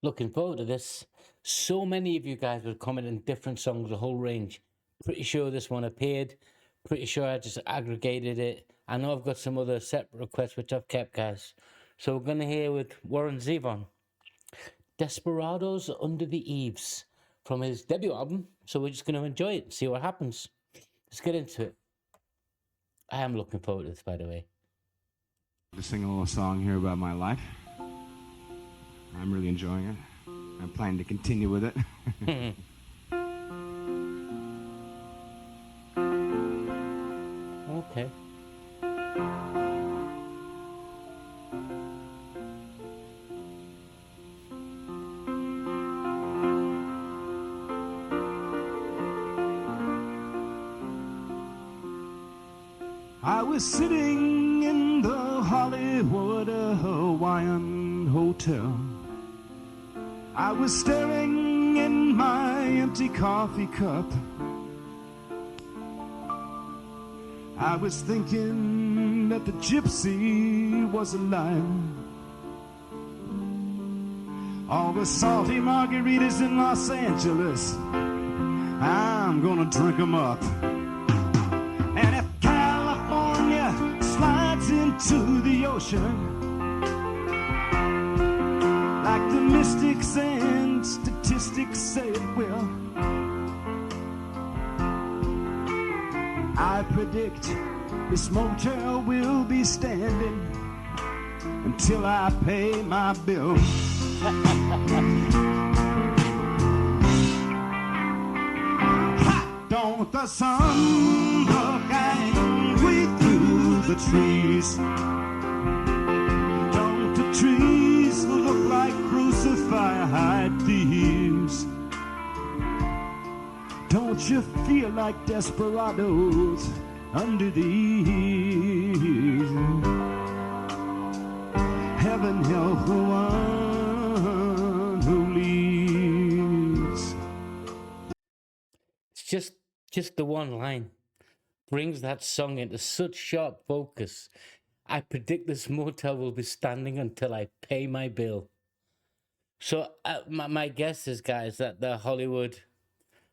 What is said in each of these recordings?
Looking forward to this. So many of you guys were commenting different songs, a whole range. Pretty sure this one appeared. Pretty sure I just aggregated it. I know I've got some other separate requests which I've kept, guys. So we're going to hear with Warren Zevon, Desperados Under the Eaves, from his debut album. So we're just going to enjoy it and see what happens. Let's get into it. I am looking forward to this, by the way. To sing a little song here about my life. I'm really enjoying it. I'm planning to continue with it. Okay. I was sitting in the Hollywood Hawaiian Hotel. I was staring in my empty coffee cup. I was thinking that the gypsy was alive. All the salty margaritas in Los Angeles, I'm gonna drink them up. And if California slides into the ocean, like the mystics and statistics say it will, I predict this motel will be standing until I pay my bill. Don't the sun look angry through the trees? Don't the trees look like crucified thieves? Don't you feel like desperados under the eaves? Heaven help the one who leaves. It's just the one line brings that song into such sharp focus. I predict this motel will be standing until I pay my bill. So my guess is, guys, that the Hollywood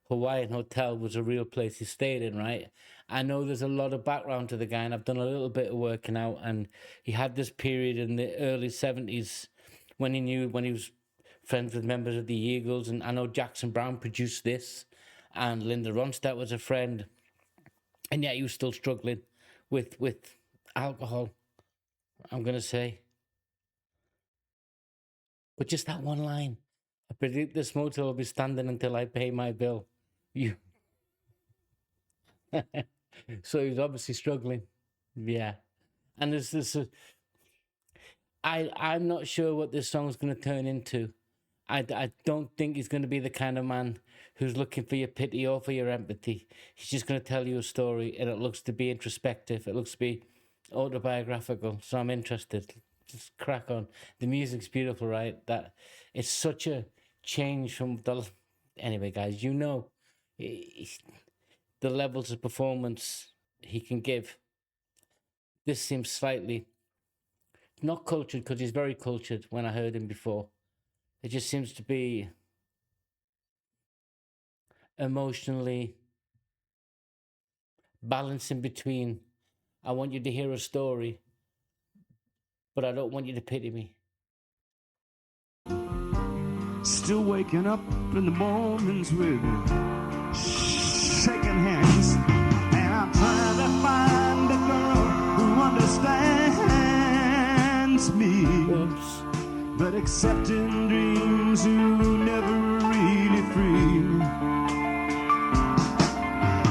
Hawaiian Hotel was a real place he stayed in, right? I know there's a lot of background to the guy, and I've done a little bit of working out, and he had this period in the early 70s when he was friends with members of the Eagles, and I know Jackson Browne produced this, and Linda Ronstadt was a friend, and yet he was still struggling with alcohol, I'm going to say. But just that one line, I predict this motel will be standing until I pay my bill. You. So he's obviously struggling. Yeah. And there's this. I'm not sure what this song's going to turn into. I don't think he's going to be the kind of man who's looking for your pity or for your empathy. He's just going to tell you a story, and it looks to be introspective. It looks to be autobiographical. So I'm interested. Just crack on. The music's beautiful, right? That it's such a change from the. Anyway, guys, you know the levels of performance he can give. This seems slightly not cultured, because he's very cultured when I heard him before. It just seems to be emotionally balancing between, I want you to hear a story, but I don't want you to pity me. Still waking up in the mornings with shaking hands, and I'm trying to find a girl who understands me. Oops. But accepting dreams who never really free.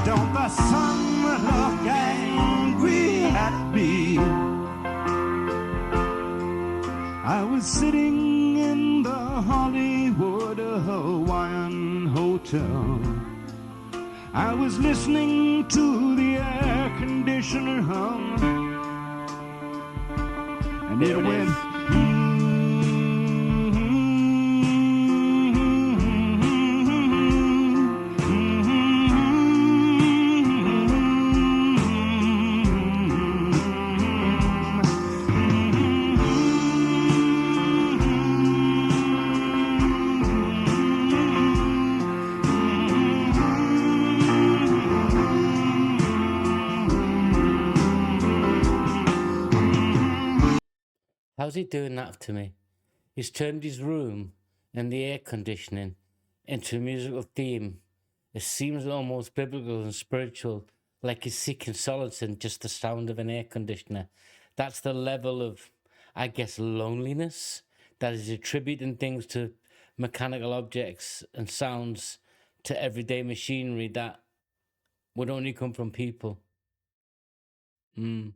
Don't the sun look angry at me? I was sitting in the Hollywood Hawaiian Hotel. I was listening to the air conditioner hum, and it went. How's he doing that to me? He's turned his room and the air conditioning into a musical theme. It seems almost biblical and spiritual, like he's seeking solace in just the sound of an air conditioner. That's the level of, I guess, loneliness that is attributing things to mechanical objects and sounds to everyday machinery that would only come from people. Mm.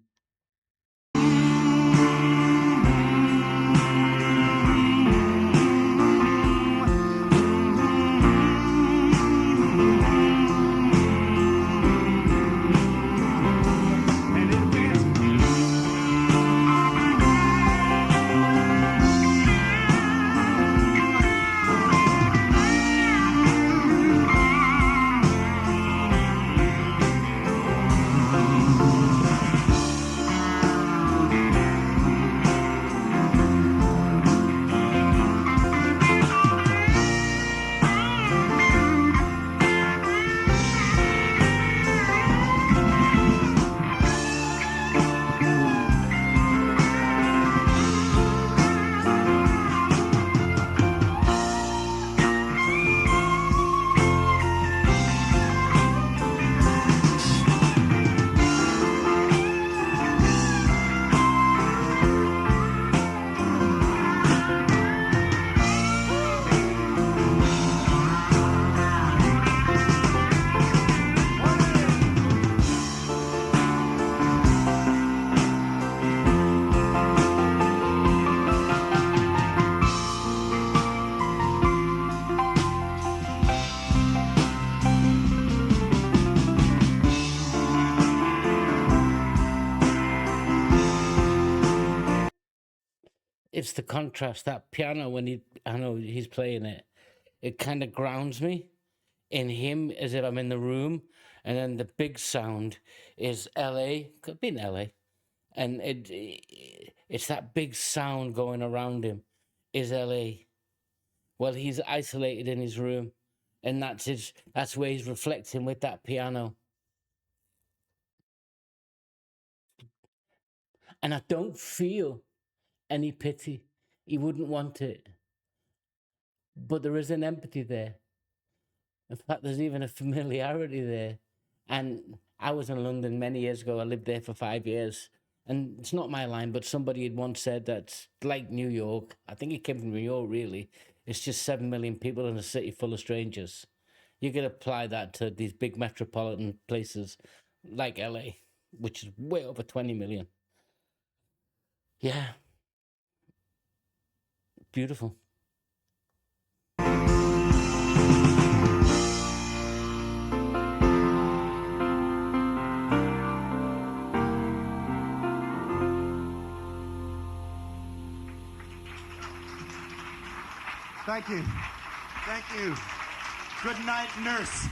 It's the contrast. That piano, when I know he's playing it, it kind of grounds me in him as if I'm in the room. And then the big sound is LA, could be in LA. And it's that big sound going around him is LA. Well, he's isolated in his room. And that's where he's reflecting with that piano. And I don't feel any pity. He wouldn't want it. But there is an empathy there. In fact, there's even a familiarity there. And I was in London many years ago. I lived there for 5 years. And it's not my line, but somebody had once said that, like New York, I think it came from New York, really. It's just 7 million people in a city full of strangers. You could apply that to these big metropolitan places like LA, which is way over 20 million. Yeah, beautiful. Thank you. Thank you. Good night, nurse.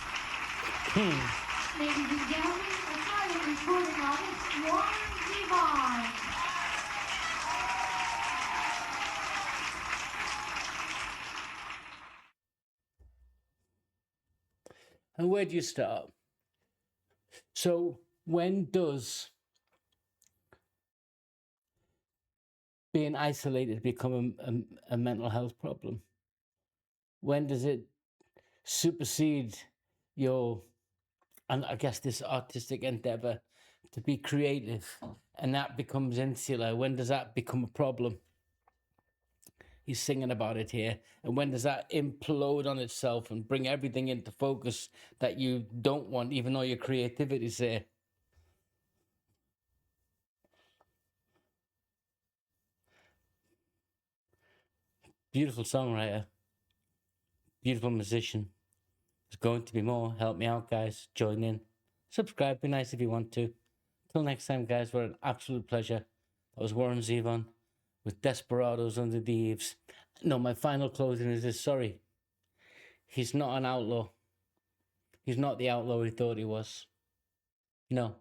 Ladies and gentlemen, a silent recording artist, Zevon. And where do you start? So, when does being isolated become a mental health problem? When does it supersede your, and I guess, this artistic endeavor to be creative, and that becomes insular? When does that become a problem? He's singing about it here. And when does that implode on itself and bring everything into focus that you don't want, even though your creativity is there? Beautiful songwriter, beautiful musician. There's going to be more. Help me out, guys. Join in. Subscribe. Be nice if you want to. Till next time, guys. What an absolute pleasure. That was Warren Zevon with Desperados Under the Eaves. No, my final closing is this. Sorry. He's not an outlaw. He's not the outlaw he thought he was. No.